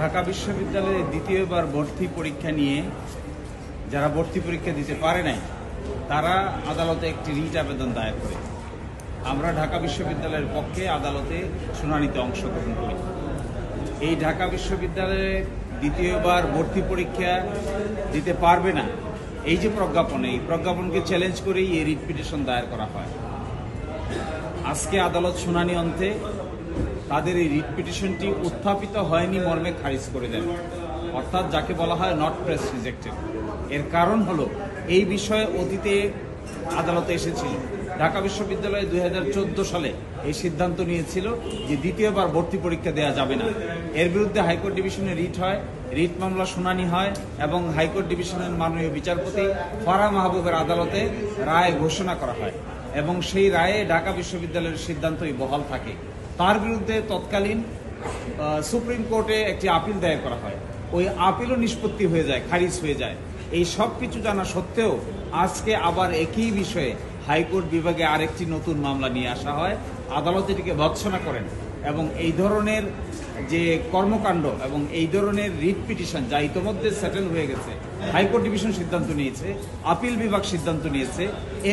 ঢাকা বিশ্ববিদ্যালয়ে দ্বিতীয়বার ভর্তি পরীক্ষা নিয়ে যারা ভর্তি পরীক্ষা দিতে পারে নাই তারা আদালতে একটি রিট আবেদন দায়ের করে। আমরা ঢাকা বিশ্ববিদ্যালয়ের পক্ষে আদালতে শুনানিতে অংশগ্রহণ করি। এই ঢাকা বিশ্ববিদ্যালয়ে দ্বিতীয়বার ভর্তি পরীক্ষা দিতে পারবে না এই যে প্রজ্ঞাপন, এই প্রজ্ঞাপনকে চ্যালেঞ্জ করেই এই রিট পিটিশন দায়ের করা হয়। আজকে আদালত শুনানি অন্তে তাদের এই রিট পিটিশনটি উত্থাপিত হয়নি মর্মে খারিজ করে দেন, অর্থাৎ যাকে বলা হয় নট প্রেস রিজেক্টেড। এর কারণ হলো এই বিষয়ে অতীতে আদালতে এসেছিল। ঢাকা বিশ্ববিদ্যালয় 2014 সালে এই সিদ্ধান্ত নিয়েছিল যে দ্বিতীয়বার ভর্তি পরীক্ষা দেওয়া যাবে না। এর বিরুদ্ধে হাইকোর্ট ডিভিশনে রিট হয়, রিট মামলা শুনানি হয় এবং হাইকোর্ট ডিভিশনের মাননীয় বিচারপতি ফারাহ মাহবুবের আদালতে রায় ঘোষণা করা হয় এবং সেই রায়ে ঢাকা বিশ্ববিদ্যালয়ের সিদ্ধান্তই বহাল থাকে। তার বিরুদ্ধে তৎকালীন সুপ্রিম কোর্টে একটি আপিল দায়ের করা হয়। ওই আপিলও নিষ্পত্তি হয়ে যায়, খারিজ হয়ে যায়। এই সব কিছু জানা সত্ত্বেও আজকে আবার একই বিষয়ে হাইকোর্ট বিভাগে আরেকটি নতুন মামলা নিয়ে আসা হয়। আদালত এটিকে ভৎসনা করেন এবং এই ধরনের যে কর্মকাণ্ড এবং এই ধরনের রিট পিটিশন যা ইতোমধ্যে সেটেল হয়ে গেছে, হাইকোর্ট ডিভিশন সিদ্ধান্ত নিয়েছে, আপিল বিভাগ সিদ্ধান্ত নিয়েছে,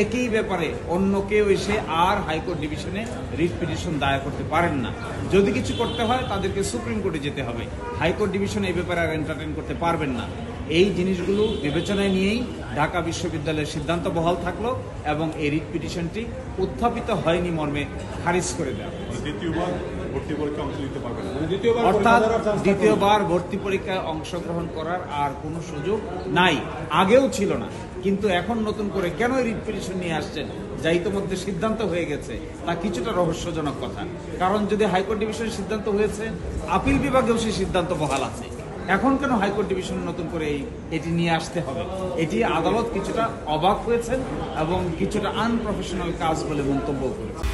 একই ব্যাপারে অন্য কেউ এসে আর হাইকোর্ট ডিভিশনে রিট পিটিশন দায়ের করতে পারেন না। যদি কিছু করতে হয় তাদেরকে সুপ্রিম কোর্টে যেতে হবে। হাইকোর্ট ডিভিশন এই ব্যাপারে আর এন্টারটেইন করতে পারবেন না। এই জিনিসগুলো বিবেচনায় নিয়েই ঢাকা বিশ্ববিদ্যালয়ের সিদ্ধান্ত বহাল থাকলো এবং এই রিট পিটিশনটি উত্থাপিত হয়নি মর্মে খারিজ করে দেওয়া। অর্থাৎ দ্বিতীয়বার ভর্তি পরীক্ষায় অংশগ্রহণ করার আর কোনো সুযোগ নাই, আগেও ছিল না। কিন্তু এখন নতুন করে কেন রিট পিটিশন নিয়ে আসছেন যা ইতোমধ্যে সিদ্ধান্ত হয়ে গেছে, তা কিছুটা রহস্যজনক কথা। কারণ যদি হাইকোর্ট ডিভিশনের সিদ্ধান্ত হয়েছে, আপিল বিভাগেও সেই সিদ্ধান্ত বহাল আছে, এখন কেন হাইকোর্ট ডিভিশন নতুন করে এটি নিয়ে আসতে হবে? এটি আদালত কিছুটা অবাক হয়েছেন এবং কিছুটা আনপ্রফেশনাল কাজ বলে মন্তব্য করেছে।